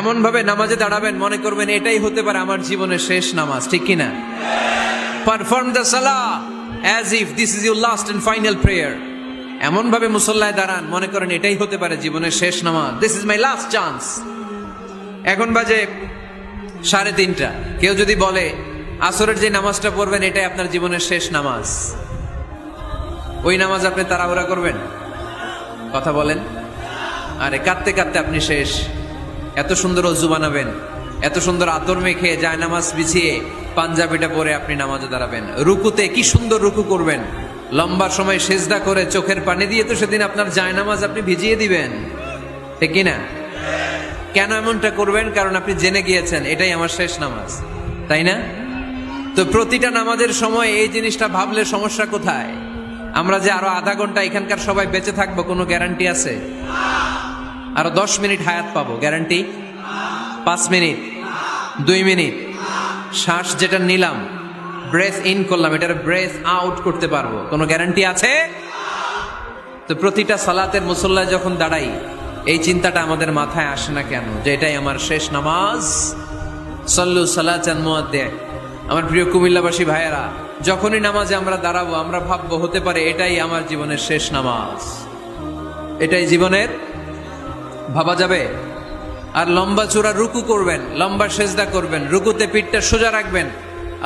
এমন ভাবে নামাজে দাঁড়াবেন মনে করবেন এটাই হতে পারে আমার জীবনের শেষ নামাজ, ঠিক কিনা? পারফর্ম দ্য সালাহ as if this is your last and final prayer. এমন ভাবে মুসল্লায় দাঁড়ান মনে করেন এটাই হতে পারে জীবনের শেষ নামাজ, this is my last chance. এখন বাজে 3:30। কেউ যদি বলে আসরের যে নামাজটা পড়বেন এটাই আপনার জীবনের শেষ নামাজ, ওই নামাজ আপনি তাড়াহুড়া করবেন? কথা বলেন। আরে কাঁদতে কাঁদতে আপনি শেষ। এত সুন্দর অজু বানাবেন, এত সুন্দর আতর মেখে যায় নামাজ বিছিয়ে পাঞ্জাবিটা পরে আপনি নামাজে দাঁড়াবেন। রুকুতে কি সুন্দর রুকু করবেন, লম্বা সময় সেজদা করে চোখের পানি দিয়ে তো সেদিন আপনার যায় নামাজ আপনি ভিজিয়ে দিবেন, ঠিক কিনা? কেন এমনটা করবেন? কারণ আপনি জেনে গিয়েছেন এটাই আমার শেষ নামাজ, তাই না? তো প্রতিটা নামাজের সময় এই জিনিসটা ভাবলে সমস্যা কোথায়? আমরা যে আরো আধা ঘন্টা এখানকার সবাই বেঁচে থাকবো কোনো গ্যারান্টি আছে? আরো 10 মিনিট হায়াত পাবো, গ্যারান্টি? 5 মিনিট, 2 মিনিট, শ্বাস যেটা নিলাম, ব্রেথ ইন করলাম, এটার ব্রেথ আউট করতে পারবো, কোনো গ্যারান্টি আছে? তো প্রতিটা সালাতের মুসল্লায় যখন দাঁড়াই এই চিন্তাটা আমাদের মাথায় আসে না কেন যে এটাই আমার শেষ নামাজ? সল্লু সালাতান মুআদ্দিন। আমার প্রিয় কুমিল্লাবাসী ভাইয়েরা, যখনই নামাজে আমরা দাঁড়াবো আমরা ভাববো হতে পারে এটাই আমার জীবনের শেষ নামাজ, এটাই জীবনের, ভাবা যাবে? আর লম্বা চূড়া রুকু করবেন, লম্বা সেজদা করবেন, রুকুতে পিঠটা সোজা রাখবেন।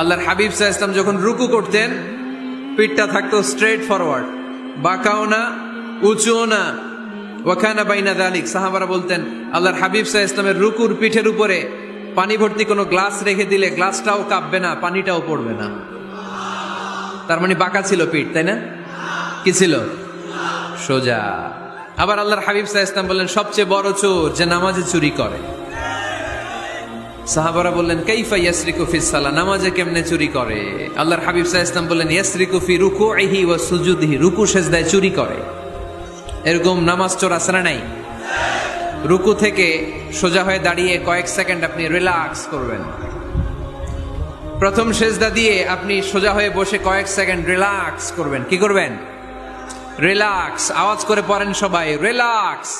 আল্লাহর হাবিব সাল্লাল্লাহু আলাইহি ওয়াসাল্লাম যখন রুকু করতেন পিঠটা থাকতো স্ট্রেট ফরওয়ার্ড, বাঁকাও না উঁচুও না, ওয়াকানা বাইনা যালিক। সাহাবারা বলতেন আল্লাহর হাবিব সাল্লাল্লাহু আলাইহি ওয়াসাল্লামের রুকুর পিঠের উপরে পানি ভর্তি কোনো গ্লাস রেখে দিলে গ্লাসটাও কাঁপবে না, পানিটাও পড়বে না। তার মানে বাঁকা ছিল পিঠ, তাই না? কি ছিল? সোজা। আবার আল্লাহর হাবিব সাল্লাল্লাহু আলাইহি ওয়াসাল্লাম বললেন সবচেয়ে বড় চোর যে নামাজে চুরি করে। সাহাবারা বললেন কাইফা ইয়াসরিকু ফিস সালাহ, নামাজে কেমনে চুরি করে? আল্লাহর হাবিব সাল্লাল্লাহু আলাইহি ওয়াসাল্লাম বললেন ইয়াসরিকু ফি রুকুইহি ওয়া সুজুদিহি, রুকু সেজদায় চুরি করে। এরকম নামাজ চোর আছে না নাই? রুকু থেকে সোজা হয়ে দাঁড়িয়ে কয়েক সেকেন্ড আপনি রিল্যাক্স করবেন। প্রথম সেজদা দিয়ে আপনি সোজা হয়ে বসে কয়েক সেকেন্ড রিল্যাক্স করবেন। কি করবেন? রিল্যাক্স। আওয়াজ করে পড়েন সবাই, রিল্যাক্স।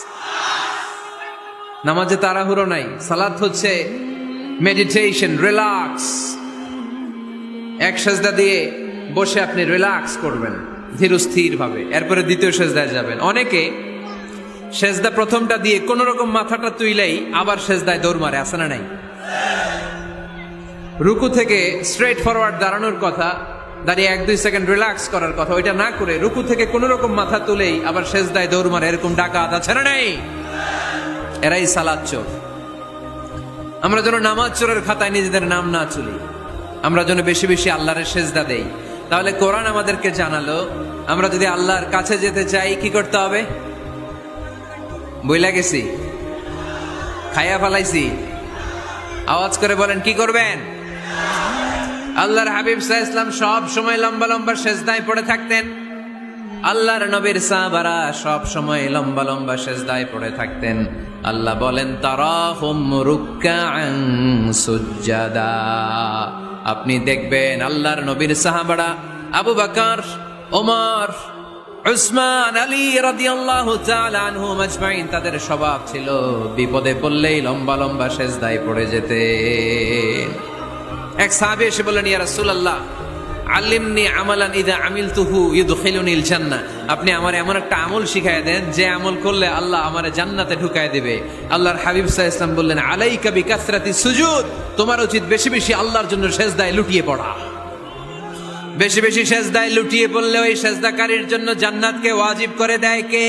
নামাজে তাড়াহুড়ো নাই, সালাত হচ্ছে মেডিটেশন, রিল্যাক্স। এক সেজদা দিয়ে বসে আপনি রিল্যাক্স করবেন ধীরস্থির ভাবে, এরপরে দ্বিতীয় সেজদায় যাবেন। অনেকে সেজদা প্রথমটা দিয়ে কোন রকম মাথাটা তুইলেই আবার সেজদায় দৌড় মারে, আছে না নাই? রুকু থেকে স্ট্রেট ফরওয়ার্ড দাঁড়ানোর কথা, দাঁড়িয়ে 1-2 সেকেন্ড রিল্যাক্স করার কথা, ওইটা না করে রুকু থেকে কোন রকম মাথা তুলেই আবার সেজদায় দৌড় মারে, এরকম ডাকাত আছে না নাই? এরাই সালাত চোর। আমরা যেন নামাজ চোরের খাতায় নিজেদের নাম না তুলি, আমরা যেন বেশি বেশি আল্লাহর সেজদা দেই। তাহলে কোরআন আমাদেরকে জানালো আমরা যদি আল্লাহর কাছে যেতে চাই কি করতে হবে? বইলা গেছি, খাইয়া ফেলাইছি, আওয়াজ করে বলেন কি করবেন? আল্লাহর হাবিব সাল্লাল্লাহু আলাইহি ওয়াসাল্লাম সব সময় লম্বা লম্বা সেজদায় পড়ে থাকতেন। আল্লাহর নবীর সাহাবারা সব সময় লম্বা লম্বা সেজদায় পড়ে থাকতেন। আল্লাহ বলেন তারাহুম রুকআন সুজদা। আপনি দেখবেন আল্লাহর নবীর সাহাবারা আবু বকর, ওমর, উসমান, আলী রাদিয়াল্লাহু তাআলা আনহুম আজমাইন, তাদের স্বভাব ছিল বিপদে পড়লেই লম্বা লম্বা সেজদায় পড়ে যেতেন। এক সাহাবী এসে বললেন ইয়া রাসূলুল্লাহ আল্লিমনি আমালান ইযা আমিলতুহু ইউদখিলুনিল জান্নাহ, আপনি আমার এমন একটা আমল শিখায় দেন যে আমল করলে আল্লাহ আমারে জান্নাতে ঢুকায় দিবে। আল্লাহর হাবিব সাল্লাল্লাহু আলাইহি ওয়াসাল্লাম বললেন আলাইকা বিকাসরাতি সুজুদ, তোমার উচিত বেশি বেশি আল্লাহর জন্য সেজদায় লুটিয়ে পড়া। বেশি বেশি সেজদায় লুটিয়ে পড়লে ওই সেজদাকারীর জন্য জান্নাতকে ওয়াজিব করে দেয় কে?